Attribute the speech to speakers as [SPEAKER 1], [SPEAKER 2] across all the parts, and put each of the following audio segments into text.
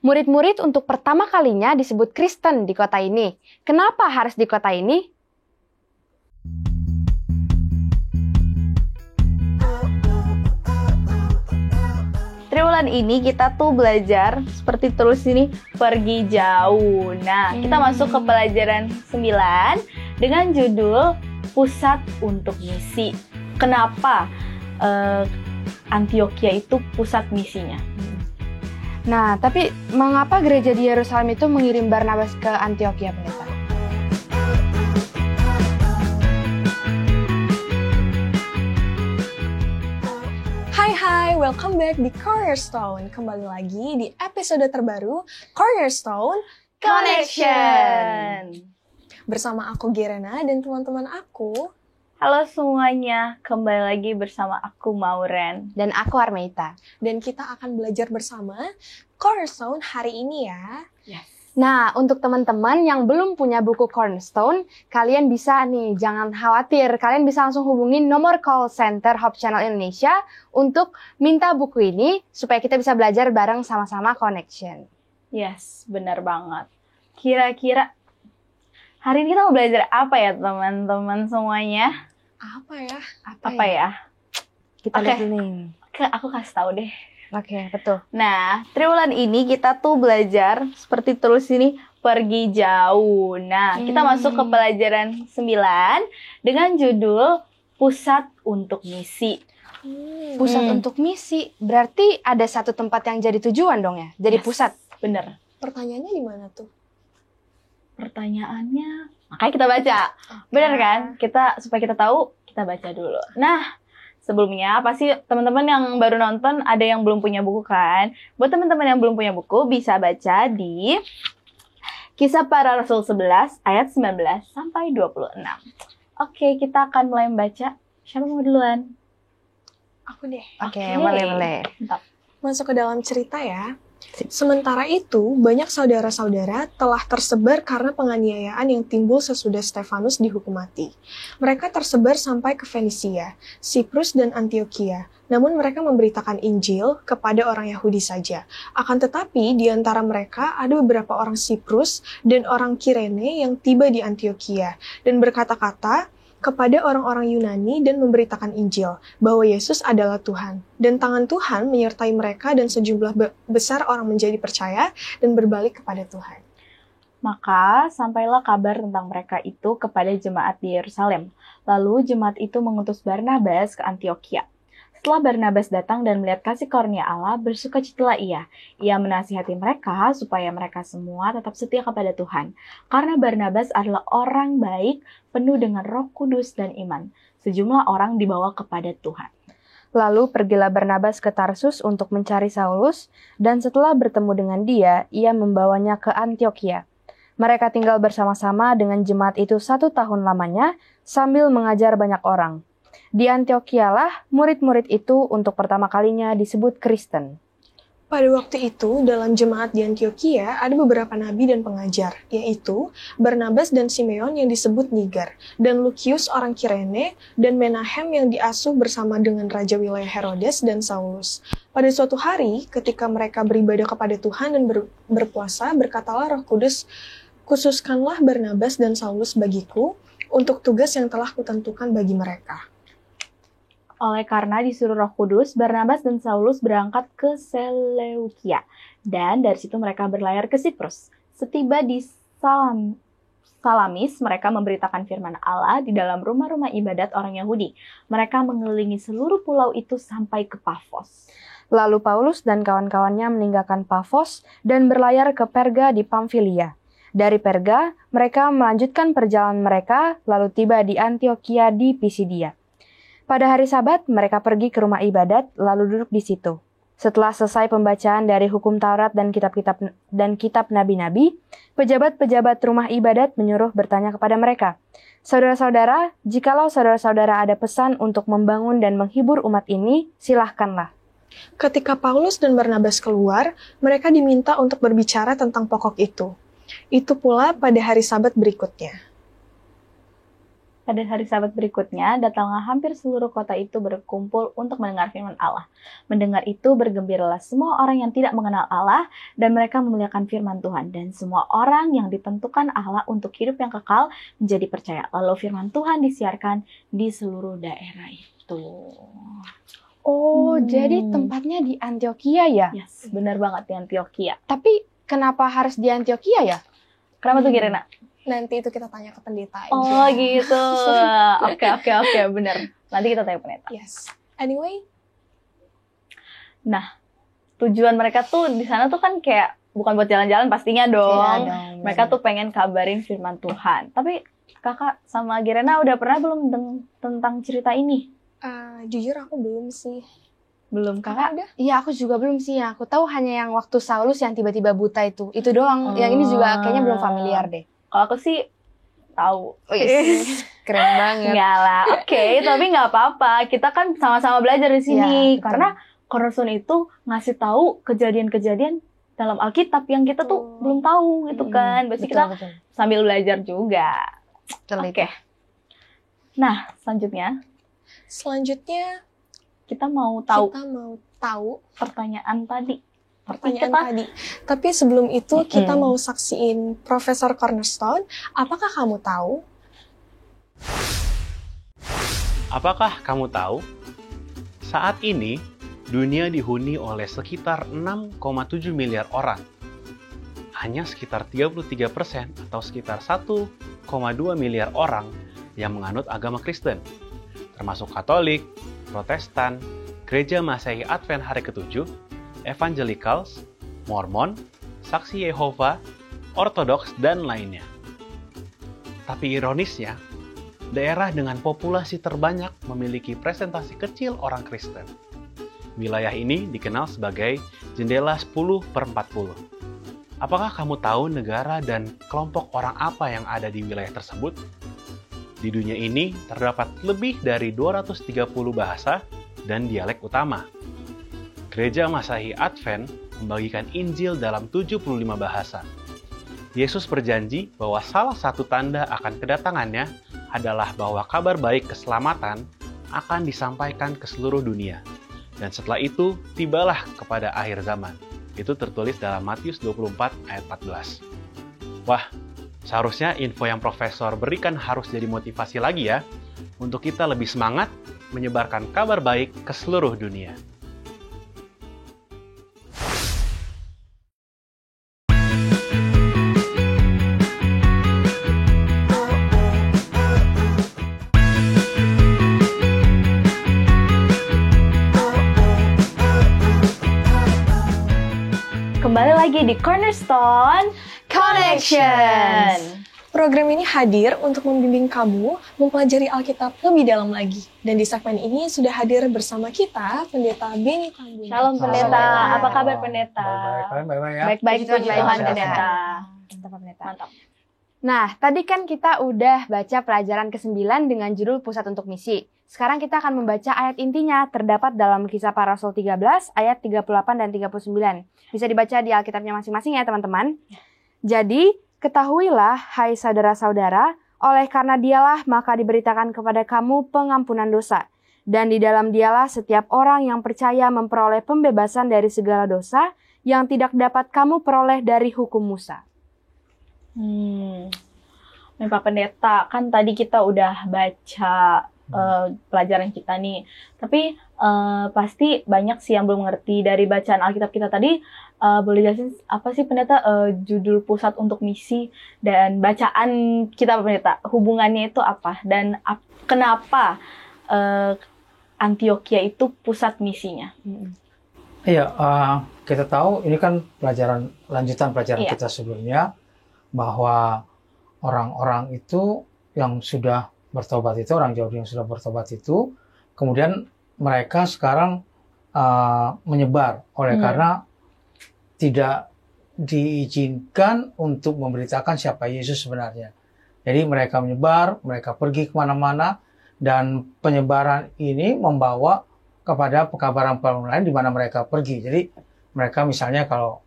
[SPEAKER 1] Murid-murid untuk pertama kalinya disebut Kristen di kota ini. Kenapa harus di kota ini?
[SPEAKER 2] Triwulan ini kita tuh belajar seperti terus ini pergi jauh. Nah, kita masuk ke pelajaran 9 dengan judul Pusat untuk Misi. Kenapa Antioquia itu pusat misinya?
[SPEAKER 1] Nah, tapi mengapa gereja di Yerusalem itu mengirim Barnabas ke Antioquia, Pendeta?
[SPEAKER 3] Hai, welcome back di Cornerstone. Kembali lagi di episode terbaru Cornerstone
[SPEAKER 2] Connection.
[SPEAKER 3] Bersama aku Gerena dan teman-teman aku.
[SPEAKER 2] Halo semuanya, kembali lagi bersama aku Mauren.
[SPEAKER 1] Dan aku Armeita.
[SPEAKER 3] Dan kita akan belajar bersama Cornerstone hari ini ya.
[SPEAKER 2] Yes.
[SPEAKER 1] Nah, untuk teman-teman yang belum punya buku Cornerstone, kalian bisa nih, jangan khawatir. Kalian bisa langsung hubungin nomor call center Hope Channel Indonesia untuk minta buku ini supaya kita bisa belajar bareng sama-sama Connection.
[SPEAKER 2] Yes, benar banget. Kira-kira hari ini kita mau belajar apa ya teman-teman semuanya?
[SPEAKER 3] Apa ya?
[SPEAKER 2] Apa ya?
[SPEAKER 1] Kita
[SPEAKER 2] Oke.
[SPEAKER 1] lihat dulu nih.
[SPEAKER 2] Aku kasih tahu deh.
[SPEAKER 1] Oke, betul.
[SPEAKER 2] Nah, triwulan ini kita tuh belajar seperti terus ini pergi jauh. Nah, kita masuk ke pelajaran 9 dengan judul Pusat untuk Misi.
[SPEAKER 1] Pusat untuk misi, berarti ada satu tempat yang jadi tujuan dong ya? Jadi
[SPEAKER 2] Yes,
[SPEAKER 1] pusat.
[SPEAKER 2] Bener.
[SPEAKER 3] Pertanyaannya di mana tuh?
[SPEAKER 2] Pertanyaannya, makanya kita baca. Bener kan? Supaya kita tahu, kita baca dulu. Nah, sebelumnya pasti teman-teman yang baru nonton ada yang belum punya buku kan? Buat teman-teman yang belum punya buku bisa baca di Kisah Para Rasul 11 ayat 19 sampai 26. Oke, kita akan mulai membaca. Siapa mau duluan?
[SPEAKER 3] Aku deh.
[SPEAKER 1] Oke, boleh.
[SPEAKER 2] Mantap.
[SPEAKER 3] Masuk ke dalam cerita ya. Sementara itu, banyak saudara-saudara telah tersebar karena penganiayaan yang timbul sesudah Stefanus dihukum mati. Mereka tersebar sampai ke Fenisia, Siprus, dan Antioquia. Namun mereka memberitakan Injil kepada orang Yahudi saja. Akan tetapi, di antara mereka ada beberapa orang Siprus dan orang Kirene yang tiba di Antioquia dan berkata-kata kepada orang-orang Yunani dan memberitakan Injil, bahwa Yesus adalah Tuhan. Dan tangan Tuhan menyertai mereka dan sejumlah besar orang menjadi percaya dan berbalik kepada Tuhan.
[SPEAKER 2] Maka sampailah kabar tentang mereka itu kepada jemaat di Yerusalem. Lalu jemaat itu mengutus Barnabas ke Antioquia. Setelah Barnabas datang dan melihat kasih karunia Allah, bersukacitalah ia. Ia menasihati mereka supaya mereka semua tetap setia kepada Tuhan. Karena Barnabas adalah orang baik, penuh dengan Roh Kudus dan iman. Sejumlah orang dibawa kepada Tuhan.
[SPEAKER 1] Lalu pergilah Barnabas ke Tarsus untuk mencari Saulus, dan setelah bertemu dengan dia, ia membawanya ke Antioquia. Mereka tinggal bersama-sama dengan jemaat itu 1 tahun lamanya, sambil mengajar banyak orang. Di Antioquia lah murid-murid itu untuk pertama kalinya disebut Kristen.
[SPEAKER 3] Pada waktu itu, dalam jemaat di Antioquia ada beberapa nabi dan pengajar, yaitu Barnabas dan Simeon yang disebut Niger, dan Lukius orang Kirene, dan Menahem yang diasuh bersama dengan Raja wilayah Herodes dan Saulus. Pada suatu hari, ketika mereka beribadah kepada Tuhan dan berpuasa, berkatalah Roh Kudus, "Khususkanlah Barnabas dan Saulus bagiku untuk tugas yang telah kutentukan bagi mereka."
[SPEAKER 2] Oleh karena disuruh Roh Kudus, Barnabas dan Saulus berangkat ke Seleukia. Dan dari situ mereka berlayar ke Siprus. Setiba di Salamis, mereka memberitakan firman Allah di dalam rumah-rumah ibadat orang Yahudi. Mereka mengelilingi seluruh pulau itu sampai ke Pafos.
[SPEAKER 1] Lalu Paulus dan kawan-kawannya meninggalkan Pafos dan berlayar ke Perga di Pamfilia. Dari Perga, mereka melanjutkan perjalanan mereka, lalu tiba di Antioquia di Pisidia. Pada hari Sabat, mereka pergi ke rumah ibadat, lalu duduk di situ. Setelah selesai pembacaan dari hukum Taurat dan kitab nabi-nabi, pejabat-pejabat rumah ibadat menyuruh bertanya kepada mereka, "Saudara-saudara, jikalau saudara-saudara ada pesan untuk membangun dan menghibur umat ini, silahkanlah."
[SPEAKER 3] Ketika Paulus dan Barnabas keluar, mereka diminta untuk berbicara tentang pokok itu. Itu pula pada hari Sabat berikutnya.
[SPEAKER 2] Pada hari Sabat berikutnya, datanglah hampir seluruh kota itu berkumpul untuk mendengar firman Allah. Mendengar itu, bergembiralah semua orang yang tidak mengenal Allah, dan mereka memuliakan firman Tuhan. Dan semua orang yang ditentukan Allah untuk hidup yang kekal menjadi percaya. Lalu firman Tuhan disiarkan di seluruh daerah itu.
[SPEAKER 1] Oh, jadi tempatnya di Antioquia ya?
[SPEAKER 2] Yes, benar banget di Antioquia.
[SPEAKER 1] Tapi kenapa harus di Antioquia ya?
[SPEAKER 2] Kenapa tuh Kirena?
[SPEAKER 3] Nanti itu kita tanya ke pendeta aja.
[SPEAKER 2] Oh gitu. Oke, benar. Nanti kita tanya pendeta.
[SPEAKER 3] Yes. Anyway,
[SPEAKER 2] Nah, tujuan mereka tuh di sana tuh kan kayak bukan buat jalan-jalan pastinya dong.
[SPEAKER 1] Iya dong,
[SPEAKER 2] Mereka tuh pengen kabarin firman Tuhan. Tapi kakak sama Girena udah pernah belum tentang cerita ini?
[SPEAKER 3] jujur aku belum sih.
[SPEAKER 2] Belum kakak?
[SPEAKER 3] Udah?
[SPEAKER 1] Iya, aku juga belum sih. Aku tahu hanya yang waktu Saulus yang tiba-tiba buta itu. Itu doang. Yang ini juga kayaknya belum familiar deh.
[SPEAKER 2] Kalau aku sih tahu.
[SPEAKER 1] Oh yes. Keren banget.
[SPEAKER 2] Enggak lah. Oke, tapi nggak apa-apa. Kita kan sama-sama belajar di sini.
[SPEAKER 1] Iya, betul.
[SPEAKER 2] Karena Cornerstone itu ngasih tahu kejadian-kejadian dalam Alkitab yang kita tuh belum tahu gitu kan. Berarti kita
[SPEAKER 1] Betul.
[SPEAKER 2] sambil belajar juga.
[SPEAKER 1] Betul
[SPEAKER 2] Oke.
[SPEAKER 1] itu.
[SPEAKER 2] Nah, selanjutnya kita mau tahu
[SPEAKER 3] Kita mau tahu
[SPEAKER 2] pertanyaan tadi.
[SPEAKER 3] pertanyaan
[SPEAKER 2] Kita-
[SPEAKER 3] tadi. Tapi sebelum itu kita mau saksiin Profesor Cornerstone. Apakah kamu tahu?
[SPEAKER 4] Apakah kamu tahu? Saat ini, dunia dihuni oleh sekitar 6,7 miliar orang. Hanya sekitar 33% atau sekitar 1,2 miliar orang yang menganut agama Kristen, termasuk Katolik, Protestan, Gereja Masehi Advent Hari ke-7, Evangelicals, Mormon, Saksi Yehova, Ortodoks, dan lainnya. Tapi ironisnya, daerah dengan populasi terbanyak memiliki presentasi kecil orang Kristen. Wilayah ini dikenal sebagai jendela 10/40. Apakah kamu tahu negara dan kelompok orang apa yang ada di wilayah tersebut? Di dunia ini terdapat lebih dari 230 bahasa dan dialek utama. Gereja Masehi Advent membagikan Injil dalam 75 bahasa. Yesus berjanji bahwa salah satu tanda akan kedatangannya adalah bahwa kabar baik keselamatan akan disampaikan ke seluruh dunia. Dan setelah itu, tibalah kepada akhir zaman. Itu tertulis dalam Matius 24 ayat 14. Wah, seharusnya info yang Profesor berikan harus jadi motivasi lagi ya, untuk kita lebih semangat menyebarkan kabar baik ke seluruh dunia.
[SPEAKER 2] Kembali lagi di Cornerstone Connection.
[SPEAKER 3] Program ini hadir untuk membimbing kamu mempelajari Alkitab lebih dalam lagi. Dan di segmen ini sudah hadir bersama kita Pendeta Beni Tambun.
[SPEAKER 2] Shalom pendeta.
[SPEAKER 1] Shalom.
[SPEAKER 2] Apa kabar pendeta?
[SPEAKER 5] Baik-baik ya.
[SPEAKER 2] Baik-baik
[SPEAKER 1] Puji
[SPEAKER 2] puji
[SPEAKER 1] Tuhan,
[SPEAKER 2] Tuhan
[SPEAKER 1] pendeta.
[SPEAKER 2] pendeta.
[SPEAKER 1] Mantap, pendeta.
[SPEAKER 2] Mantap.
[SPEAKER 1] Nah, tadi kan kita udah baca pelajaran ke-9 dengan judul Pusat untuk Misi. Sekarang kita akan membaca ayat intinya terdapat dalam Kisah Para Rasul 13 ayat 38 dan 39. Bisa dibaca di Alkitabnya masing-masing ya, teman-teman. Jadi, ketahuilah hai saudara-saudara, oleh karena dialah maka diberitakan kepada kamu pengampunan dosa. Dan di dalam dialah setiap orang yang percaya memperoleh pembebasan dari segala dosa yang tidak dapat kamu peroleh dari hukum Musa.
[SPEAKER 2] Nih Pak Pendeta, kan tadi kita udah baca pelajaran kita nih. Tapi pasti banyak sih yang belum ngerti dari bacaan Alkitab kita tadi. Boleh jelasin apa sih Pendeta judul Pusat untuk Misi dan bacaan kita Pak Pendeta? Hubungannya itu apa? Dan kenapa Antioquia itu pusat misinya?
[SPEAKER 5] Iya, kita tahu ini kan lanjutan pelajaran
[SPEAKER 2] Iya.
[SPEAKER 5] kita sebelumnya, bahwa orang-orang itu yang sudah bertobat itu, orang Yahudi yang sudah bertobat itu, kemudian mereka sekarang menyebar karena tidak diizinkan untuk memberitakan siapa Yesus sebenarnya. Jadi mereka menyebar, mereka pergi kemana-mana, dan penyebaran ini membawa kepada pekabaran-pekabaran lain di mana mereka pergi. Jadi mereka misalnya kalau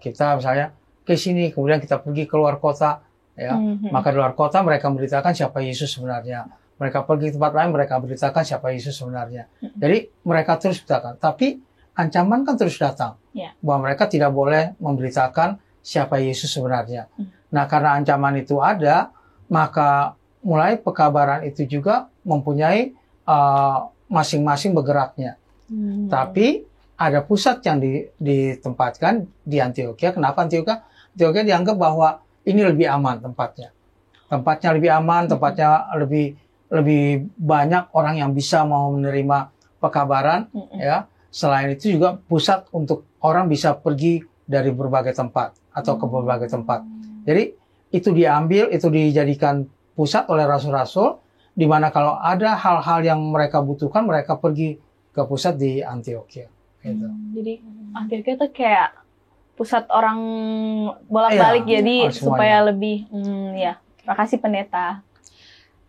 [SPEAKER 5] kita misalnya ke sini, kemudian kita pergi ke luar kota, ya, maka di luar kota mereka memberitakan siapa Yesus sebenarnya. Mereka pergi ke tempat lain, mereka beritakan siapa Yesus sebenarnya. Jadi mereka terus beritakan. Tapi ancaman kan terus datang. Bahwa mereka tidak boleh memberitakan siapa Yesus sebenarnya. Nah, karena ancaman itu ada, maka mulai pekabaran itu juga mempunyai masing-masing bergeraknya. Tapi ada pusat yang ditempatkan di Antioquia. Kenapa Antioquia? Antioquia dianggap bahwa ini lebih aman tempatnya. Tempatnya lebih aman, tempatnya lebih banyak orang yang bisa mau menerima pekabaran. Ya. Selain itu juga pusat untuk orang bisa pergi dari berbagai tempat atau ke berbagai tempat. Jadi itu diambil, itu dijadikan pusat oleh rasul-rasul, di mana kalau ada hal-hal yang mereka butuhkan, mereka pergi ke pusat di Antioquia. Gitu.
[SPEAKER 2] Jadi Antioquia itu kayak pusat orang bolak-balik, jadi supaya lebih, ya. Terima kasih pendeta.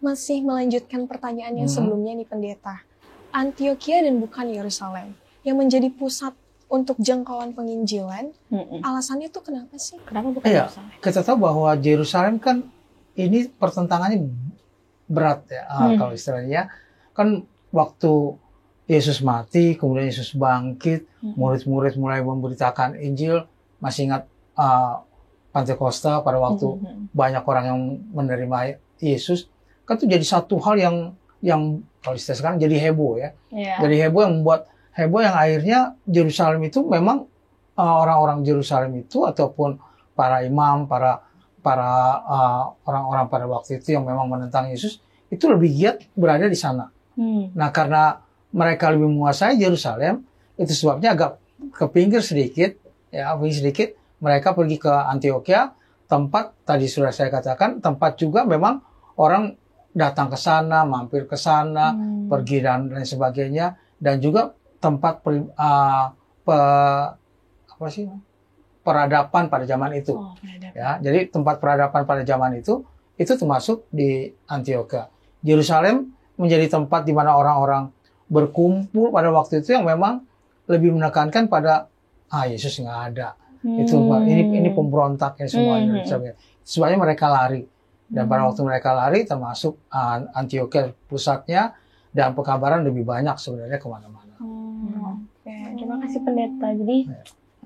[SPEAKER 3] Masih melanjutkan pertanyaan yang sebelumnya nih pendeta. Antioquia dan bukan Yerusalem yang menjadi pusat untuk jangkauan penginjilan, alasannya tuh kenapa sih?
[SPEAKER 2] Kenapa bukan Yerusalem?
[SPEAKER 5] Kita tahu bahwa Yerusalem kan ini pertentangannya berat ya, kalau istilahnya. Kan waktu Yesus mati, kemudian Yesus bangkit, murid-murid mulai memberitakan Injil. Masih ingat Pentakosta pada waktu banyak orang yang menerima Yesus, kan itu jadi satu hal yang kalau istilah sekarang jadi heboh ya. Jadi heboh yang membuat heboh yang akhirnya Yerusalem itu memang orang-orang Yerusalem itu ataupun para imam, para orang-orang pada waktu itu yang memang menentang Yesus itu lebih giat berada di sana. Nah, karena mereka lebih menguasai Yerusalem, itu sebabnya agak ke pinggir sedikit, mereka pergi ke Antioquia, tempat tadi sudah saya katakan, tempat juga memang orang datang ke sana, mampir ke sana, pergi dan lain sebagainya, dan juga tempat peradaban pada zaman itu. Ya, jadi tempat peradaban pada zaman itu termasuk di Antioquia. Yerusalem menjadi tempat di mana orang-orang berkumpul pada waktu itu yang memang lebih menekankan pada Yesus nggak ada. Ini pemberontak ya semuanya. Sebabnya mereka lari. Dan pada waktu mereka lari termasuk Antioquia pusatnya dan pekabaran lebih banyak sebenarnya kemana-mana.
[SPEAKER 2] Oke, terima kasih pendeta. Jadi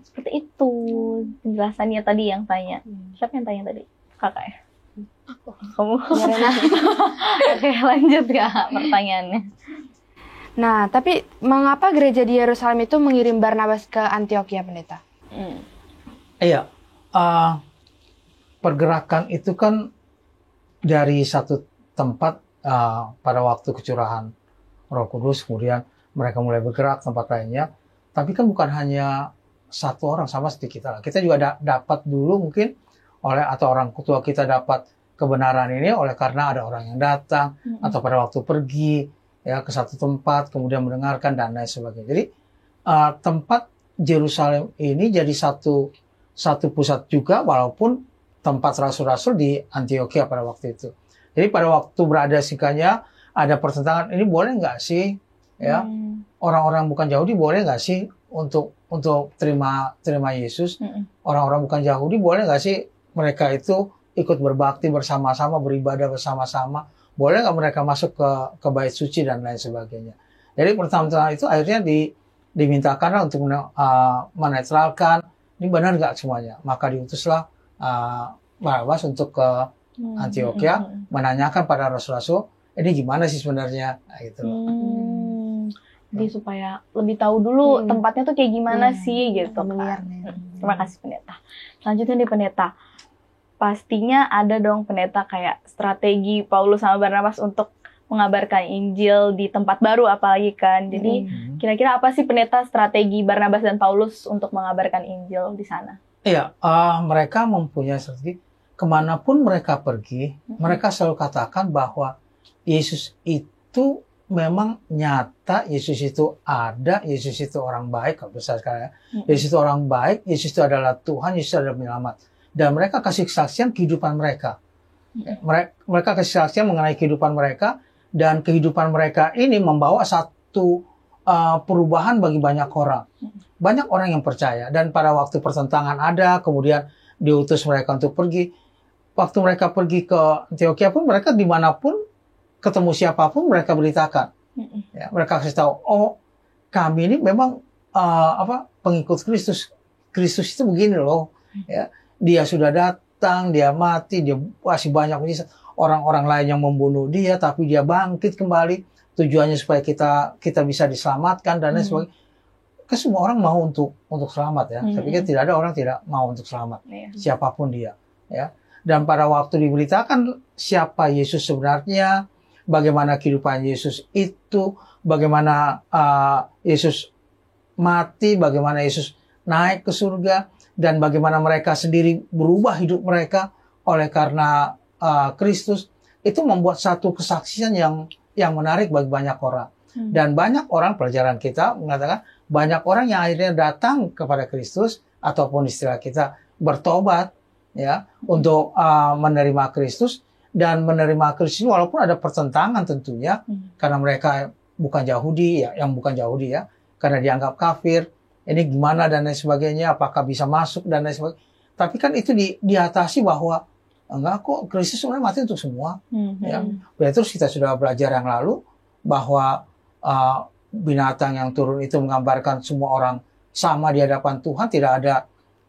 [SPEAKER 2] seperti itu penjelasannya tadi yang tanya. Siapa yang tanya tadi? Kakak ya?
[SPEAKER 3] Aku.
[SPEAKER 2] Kamu? Oke, lanjut Kak pertanyaannya.
[SPEAKER 1] Nah, tapi mengapa gereja di Yerusalem itu mengirim Barnabas ke Antioquia, pendeta?
[SPEAKER 5] Iya, pergerakan itu kan dari satu tempat pada waktu kecurahan Roh Kudus, kemudian mereka mulai bergerak tempat lainnya. Tapi kan bukan hanya satu orang, sama seperti kita. Kita juga dapat dulu mungkin atau orang tua kita dapat kebenaran ini karena ada orang yang datang atau pada waktu pergi ya ke satu tempat kemudian mendengarkan dan lain sebagainya. Jadi tempat Yerusalem ini jadi satu pusat juga walaupun tempat rasul-rasul di Antioquia pada waktu itu. Jadi pada waktu berada sikanya ada pertentangan, ini boleh nggak sih ya orang-orang bukan Yahudi boleh nggak sih untuk terima Yesus? Orang-orang bukan Yahudi boleh nggak sih mereka itu ikut berbakti bersama-sama, beribadah bersama-sama? Boleh nggak mereka masuk ke bait suci dan lain sebagainya? Jadi pertama-tama itu akhirnya dimintakan untuk menetralkan ini benar nggak semuanya. Maka diutuslah Barnabas untuk ke Antioquia menanyakan pada rasul-rasul ini gimana sih sebenarnya, nah, gitu.
[SPEAKER 2] Jadi supaya lebih tahu dulu tempatnya tuh kayak gimana sih gitu kan. Terima kasih pendeta. Selanjutnya nih pendeta, pastinya ada dong pendeta kayak strategi Paulus sama Barnabas untuk mengabarkan Injil di tempat baru apalagi kan. Jadi kira-kira apa sih pendeta strategi Barnabas dan Paulus untuk mengabarkan Injil di sana?
[SPEAKER 5] Iya, mereka mempunyai strategi. Kemanapun mereka pergi, mereka selalu katakan bahwa Yesus itu memang nyata, Yesus itu ada, Yesus itu orang baik, kalau besar sekali ya. Yesus itu orang baik, Yesus itu adalah Tuhan, Yesus adalah penyelamat. Dan mereka kasih kesaksian kehidupan mereka. Mereka kasih kesaksian mengenai kehidupan mereka, dan kehidupan mereka ini membawa satu perubahan bagi banyak orang. Banyak orang yang percaya, dan pada waktu pertentangan ada, kemudian diutus mereka untuk pergi. Waktu mereka pergi ke Antioquia pun mereka dimanapun ketemu siapapun mereka beritakan. Ya, mereka kasih tahu, oh kami ini memang pengikut Kristus. Kristus itu begini loh. Ya, dia sudah datang, dia mati, dia masih banyak orang-orang lain yang membunuh dia, tapi dia bangkit kembali. Tujuannya supaya kita bisa diselamatkan dan lain sebagainya. Kan semua orang mau untuk selamat ya. Saya pikir tidak ada orang tidak mau untuk selamat. Siapapun dia. Ya. Dan pada waktu diberitakan siapa Yesus sebenarnya, bagaimana kehidupan Yesus itu, bagaimana Yesus mati, bagaimana Yesus naik ke surga, dan bagaimana mereka sendiri berubah hidup mereka oleh karena Kristus, itu membuat satu kesaksian yang menarik bagi banyak orang. Dan banyak orang, pelajaran kita mengatakan, banyak orang yang akhirnya datang kepada Kristus, ataupun istilah kita bertobat, ya, untuk menerima Kristus. Dan menerima Kristus walaupun ada pertentangan tentunya, karena mereka bukan Yahudi, ya, yang bukan Yahudi ya, karena dianggap kafir, ini gimana dan lain sebagainya, apakah bisa masuk dan lain sebagainya. Tapi kan itu diatasi bahwa enggak kok, Kristus sebenarnya mati untuk semua. Ya. Terus kita sudah belajar yang lalu bahwa binatang yang turun itu menggambarkan semua orang sama di hadapan Tuhan, tidak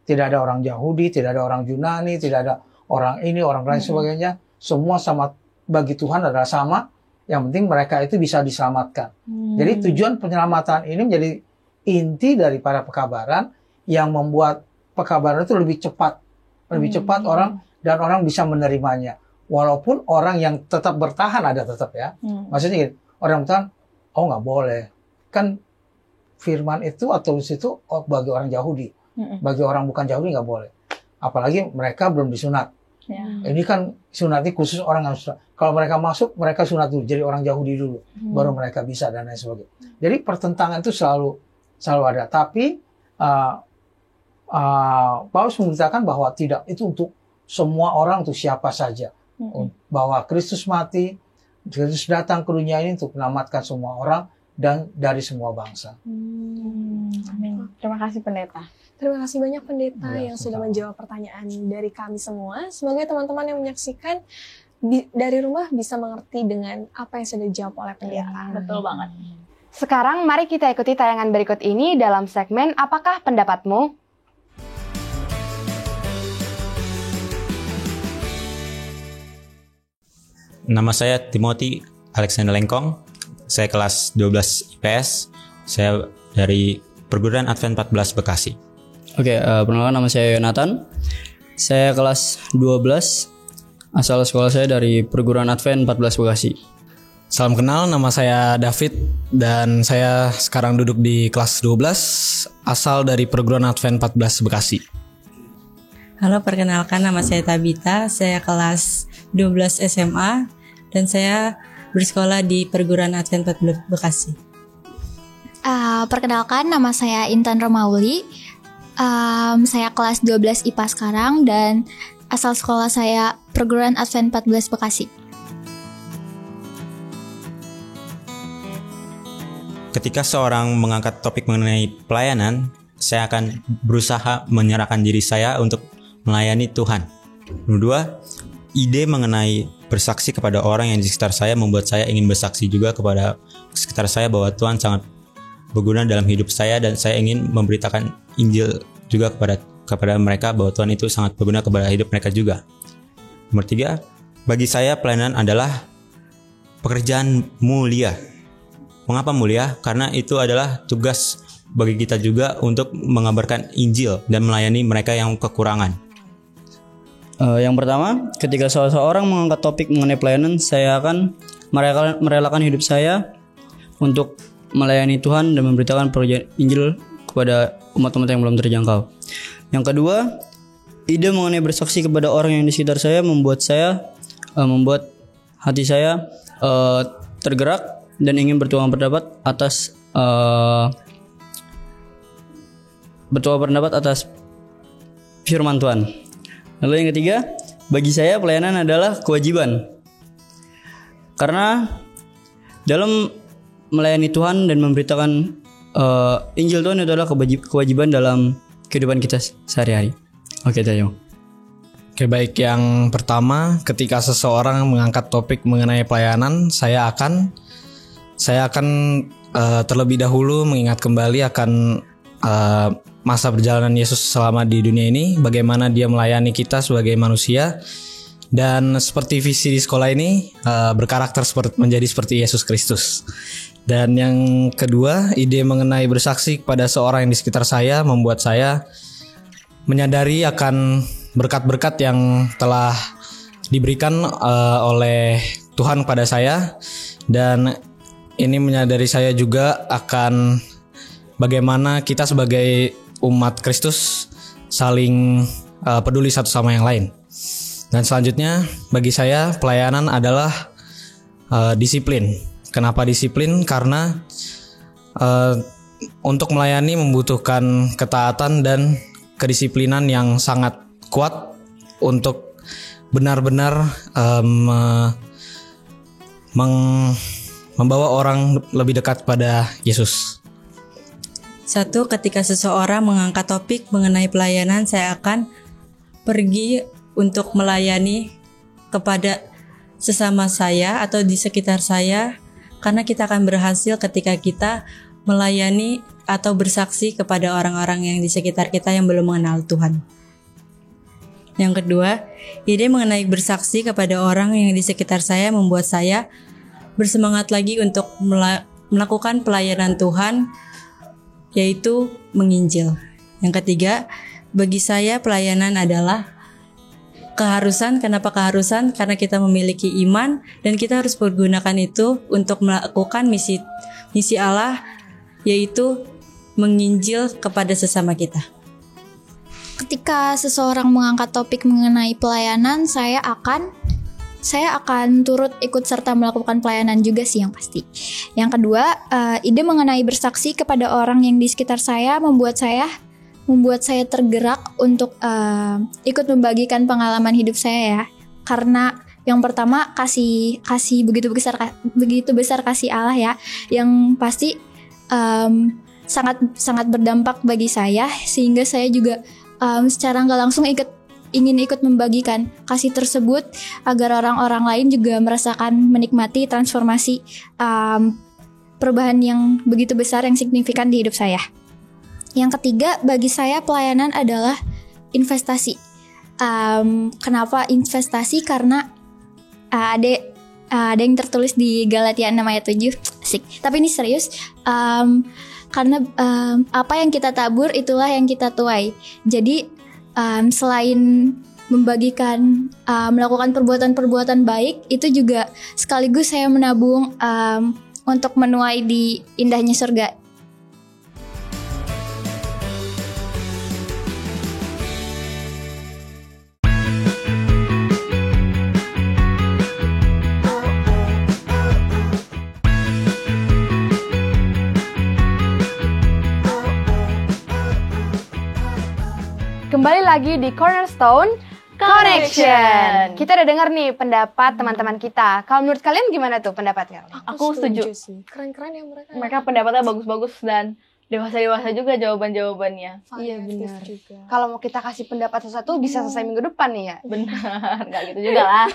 [SPEAKER 5] ada orang Yahudi, tidak ada orang Yunani, tidak ada orang ini, orang lain sebagainya. Semua sama bagi Tuhan adalah sama. Yang penting mereka itu bisa diselamatkan. Jadi tujuan penyelamatan ini menjadi inti daripada pekabaran yang membuat pekabaran itu lebih cepat orang dan orang bisa menerimanya. Walaupun orang yang tetap bertahan ada tetap ya. Maksudnya gini, orang bertahan, oh nggak boleh. Kan firman itu atau itu bagi orang Yahudi. Bagi orang bukan Yahudi nggak boleh. Apalagi mereka belum disunat. Ini kan sunatnya khusus orang yang sunat. Kalau mereka masuk, mereka sunat dulu. Jadi orang Yahudi dulu. Baru mereka bisa dan lain sebagainya. Jadi pertentangan itu selalu ada. Tapi Paulus memberitakan bahwa tidak, itu untuk semua orang, untuk siapa saja. Bahwa Kristus mati, Kristus datang ke dunia ini untuk menyelamatkan semua orang dan dari semua bangsa.
[SPEAKER 2] Amin. Terima kasih pendeta.
[SPEAKER 3] Terima kasih banyak pendeta
[SPEAKER 5] Ya,
[SPEAKER 3] yang sudah menjawab pertanyaan dari kami semua. Semoga teman-teman yang menyaksikan dari rumah bisa mengerti dengan apa yang sudah dijawab oleh pendeta.
[SPEAKER 2] Betul banget.
[SPEAKER 1] Sekarang mari kita ikuti tayangan berikut ini dalam segmen Apakah Pendapatmu?
[SPEAKER 6] Nama saya Timothy Alexander Lengkong. Saya kelas 12 IPS. Saya dari Perguruan Advent 14 Bekasi.
[SPEAKER 7] Oke, perkenalkan nama saya Yonatan. Saya kelas 12. Asal sekolah saya dari Perguruan Advent 14 Bekasi.
[SPEAKER 8] Salam kenal, nama saya David dan saya sekarang duduk di kelas 12, asal dari Perguruan Advent 14 Bekasi.
[SPEAKER 9] Halo, perkenalkan nama saya Tabita, saya kelas 12 SMA dan saya bersekolah di Perguruan Advent 14 Bekasi.
[SPEAKER 10] Perkenalkan nama saya Intan Romauli, saya kelas 12 IPA sekarang dan asal sekolah saya Perguruan Advent 14 Bekasi.
[SPEAKER 6] Ketika seorang mengangkat topik mengenai pelayanan, saya akan berusaha menyerahkan diri saya untuk melayani Tuhan. Nomor 2, ide mengenai bersaksi kepada orang yang di sekitar saya membuat saya ingin bersaksi juga kepada sekitar saya bahwa Tuhan sangat berguna dalam hidup saya dan saya ingin memberitakan Injil juga kepada mereka bahwa Tuhan itu sangat berguna kepada hidup mereka juga. Nomor 3, bagi saya pelayanan adalah pekerjaan mulia. Mengapa mulia? Karena itu adalah tugas bagi kita juga untuk mengabarkan Injil dan melayani mereka yang kekurangan.
[SPEAKER 7] Yang pertama, ketika seseorang mengangkat topik mengenai pelayanan, saya akan merelakan hidup saya untuk melayani Tuhan dan memberitakan pekerjaan Injil kepada umat-umat yang belum terjangkau. Yang kedua, ide mengenai bersaksi kepada orang yang di sekitar saya membuat hati saya tergerak dan ingin bertuang pendapat atas firman Tuhan. Lalu yang ketiga, bagi saya pelayanan adalah kewajiban. Karena dalam melayani Tuhan dan memberitakan Injil Tuhan itu adalah kewajiban dalam kehidupan kita sehari-hari. Oke, Tayo.
[SPEAKER 8] Oke, baik. Yang pertama, ketika seseorang mengangkat topik mengenai pelayanan, saya akan terlebih dahulu mengingat kembali akan masa perjalanan Yesus selama di dunia ini, bagaimana dia melayani kita sebagai manusia, dan seperti visi di sekolah ini berkarakter menjadi seperti Yesus Kristus. Dan yang kedua, ide mengenai bersaksi kepada seorang yang di sekitar saya membuat saya menyadari akan berkat-berkat yang telah diberikan oleh Tuhan kepada saya, dan ini menyadari saya juga akan bagaimana kita sebagai umat Kristus saling peduli satu sama yang lain. Dan selanjutnya bagi saya pelayanan adalah disiplin. Kenapa disiplin? Karena untuk melayani membutuhkan ketaatan dan kedisiplinan yang sangat kuat untuk benar-benar membawa orang lebih dekat pada Yesus.
[SPEAKER 9] 1. Ketika seseorang mengangkat topik mengenai pelayanan, saya akan pergi untuk melayani kepada sesama saya atau di sekitar saya, karena kita akan berhasil ketika kita melayani atau bersaksi kepada orang-orang yang di sekitar kita yang belum mengenal Tuhan. Yang kedua, ide mengenai bersaksi kepada orang yang di sekitar saya membuat saya bersemangat lagi untuk melakukan pelayanan Tuhan, yaitu menginjil. Yang ketiga, bagi saya pelayanan adalah keharusan. Kenapa keharusan? Karena kita memiliki iman dan kita harus pergunakan itu untuk melakukan misi Allah, yaitu menginjil kepada sesama kita.
[SPEAKER 10] Ketika seseorang mengangkat topik mengenai pelayanan, saya akan turut ikut serta melakukan pelayanan juga sih yang pasti. Yang kedua, ide mengenai bersaksi kepada orang yang di sekitar saya membuat saya tergerak untuk ikut membagikan pengalaman hidup saya ya. Karena yang pertama kasih begitu besar kasih Allah ya, yang pasti sangat berdampak bagi saya, sehingga saya juga secara nggak langsung ingin ikut membagikan kasih tersebut agar orang-orang lain juga merasakan menikmati transformasi perubahan yang begitu besar yang signifikan di hidup saya. Yang ketiga, bagi saya pelayanan adalah investasi. Kenapa investasi? Karena ada yang tertulis di Galatia 6 ayat 7. Asik. Tapi ini serius. Karena apa yang kita tabur itulah yang kita tuai. Jadi selain membagikan melakukan perbuatan-perbuatan baik, itu juga sekaligus saya menabung untuk menuai di indahnya surga.
[SPEAKER 1] Kembali lagi di Cornerstone Connection. Kita udah dengar nih pendapat teman-teman kita. Kalau menurut kalian gimana tuh pendapatnya?
[SPEAKER 2] Aku setuju
[SPEAKER 3] sih. Keren-keren ya mereka.
[SPEAKER 2] Mereka pendapatnya bagus-bagus dan dewasa-dewasa juga jawaban-jawabannya.
[SPEAKER 1] Iya benar. Kalau mau kita kasih pendapat sesuatu bisa selesai minggu depan nih ya.
[SPEAKER 2] Benar, nggak gitu juga lah.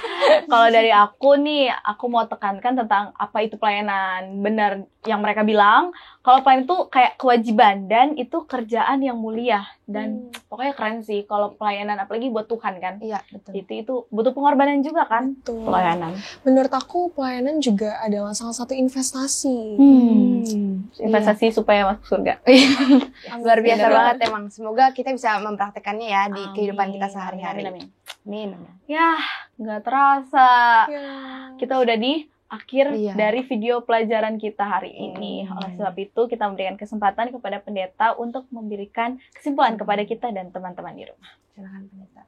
[SPEAKER 2] Kalau dari aku nih, aku mau tekankan tentang apa itu pelayanan. Benar yang mereka bilang, kalau pelayanan itu kayak kewajiban dan itu kerjaan yang mulia. Dan pokoknya keren sih kalau pelayanan, apalagi buat Tuhan kan.
[SPEAKER 1] Iya, betul.
[SPEAKER 2] Itu butuh pengorbanan juga kan,
[SPEAKER 3] betul.
[SPEAKER 2] Pelayanan.
[SPEAKER 3] Menurut aku pelayanan juga adalah salah satu investasi.
[SPEAKER 2] Investasi supaya masuk surga.
[SPEAKER 1] Luar biasa banget emang. Semoga kita bisa mempraktekannya ya di kehidupan kita sehari-hari. Amin.
[SPEAKER 2] Ya, nggak terasa. Kita udah di akhir dari video pelajaran kita hari ini. Oleh sebab itu, kita memberikan kesempatan kepada pendeta untuk memberikan kesimpulan kepada kita dan teman-teman di rumah.
[SPEAKER 1] Silakan pendeta.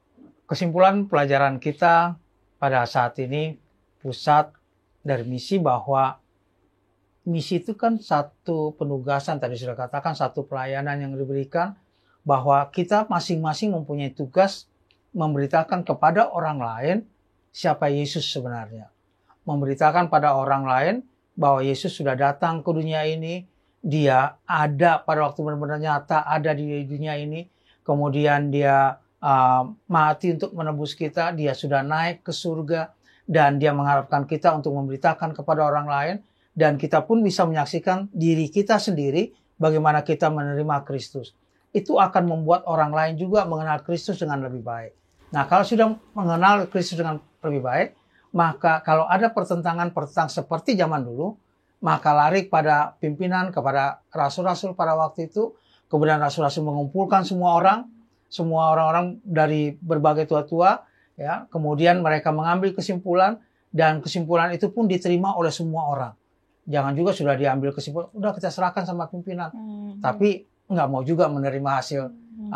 [SPEAKER 5] Kesimpulan pelajaran kita pada saat ini pusat dari misi, bahwa misi itu kan satu penugasan, tadi sudah katakan satu pelayanan yang diberikan, bahwa kita masing-masing mempunyai tugas memberitakan kepada orang lain siapa Yesus sebenarnya. Memberitakan pada orang lain bahwa Yesus sudah datang ke dunia ini, dia ada pada waktu benar-benar nyata ada di dunia ini, kemudian dia mati untuk menebus kita, dia sudah naik ke surga, dan dia mengharapkan kita untuk memberitakan kepada orang lain, dan kita pun bisa menyaksikan diri kita sendiri bagaimana kita menerima Kristus. Itu akan membuat orang lain juga mengenal Kristus dengan lebih baik. Nah, kalau sudah mengenal Kristus dengan lebih baik, maka kalau ada pertentangan seperti zaman dulu, maka lari pada pimpinan, kepada rasul-rasul pada waktu itu, kemudian rasul-rasul mengumpulkan semua orang-orang dari berbagai tua-tua, ya, kemudian mereka mengambil kesimpulan, dan kesimpulan itu pun diterima oleh semua orang. Jangan juga sudah diambil kesimpulan, udah kita serahkan sama pimpinan, tapi nggak mau juga menerima hasil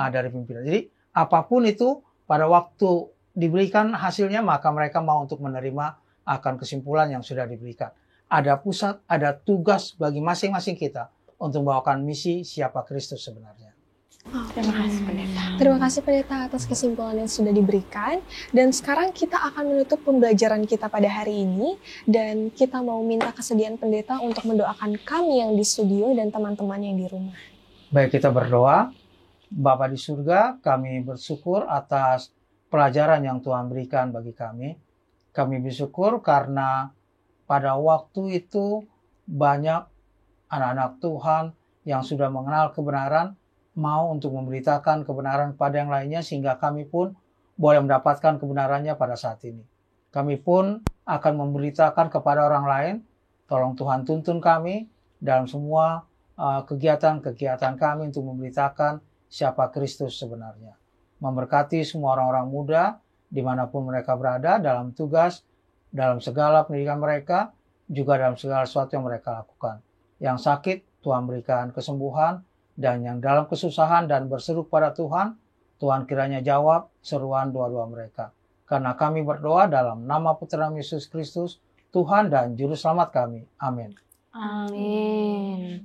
[SPEAKER 5] dari pimpinan. Jadi apapun itu pada waktu diberikan hasilnya, maka mereka mau untuk menerima akan kesimpulan yang sudah diberikan. Ada pusat, ada tugas bagi masing-masing kita untuk membawakan misi siapa Kristus sebenarnya.
[SPEAKER 3] Terima kasih pendeta. Terima kasih pendeta atas kesimpulan yang sudah diberikan. Dan sekarang kita akan menutup pembelajaran kita pada hari ini. Dan kita mau minta kesediaan pendeta untuk mendoakan kami yang di studio dan teman-teman yang di rumah.
[SPEAKER 5] Baik, kita berdoa. Bapa di surga, kami bersyukur atas pelajaran yang Tuhan berikan bagi kami. Kami bersyukur karena pada waktu itu banyak anak-anak Tuhan yang sudah mengenal kebenaran, mau untuk memberitakan kebenaran kepada yang lainnya, sehingga kami pun boleh mendapatkan kebenarannya pada saat ini. Kami pun akan memberitakan kepada orang lain. Tolong Tuhan tuntun kami dalam semua kegiatan-kegiatan kami untuk memberitakan siapa Kristus sebenarnya. Memberkati semua orang-orang muda dimanapun mereka berada, dalam tugas, dalam segala pendidikan mereka, juga dalam segala sesuatu yang mereka lakukan. Yang sakit, Tuhan berikan kesembuhan, dan yang dalam kesusahan dan berseru pada Tuhan, Tuhan kiranya jawab seruan doa-doa mereka. Karena kami berdoa dalam nama Putra Yesus Kristus, Tuhan dan Juru Selamat kami. Amin.
[SPEAKER 1] Amin.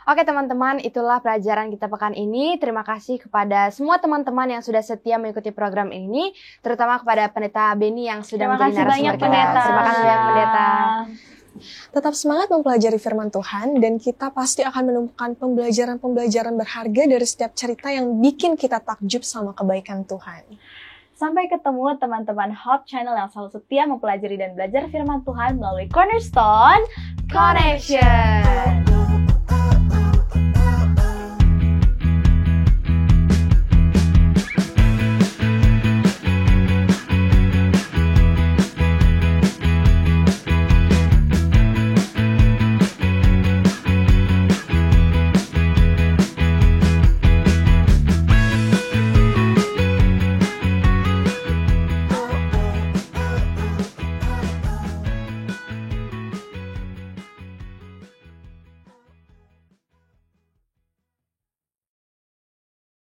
[SPEAKER 1] Oke teman-teman, itulah pelajaran kita pekan ini. Terima kasih kepada semua teman-teman yang sudah setia mengikuti program ini, terutama kepada Pendeta Beni yang sudah menjadi narasumber kita. Terima kasih banyak Pendeta.
[SPEAKER 3] Tetap semangat mempelajari firman Tuhan, dan kita pasti akan menemukan pembelajaran-pembelajaran berharga dari setiap cerita yang bikin kita takjub sama kebaikan Tuhan.
[SPEAKER 2] Sampai ketemu teman-teman Hope Channel yang selalu setia mempelajari dan belajar firman Tuhan melalui Cornerstone Connection.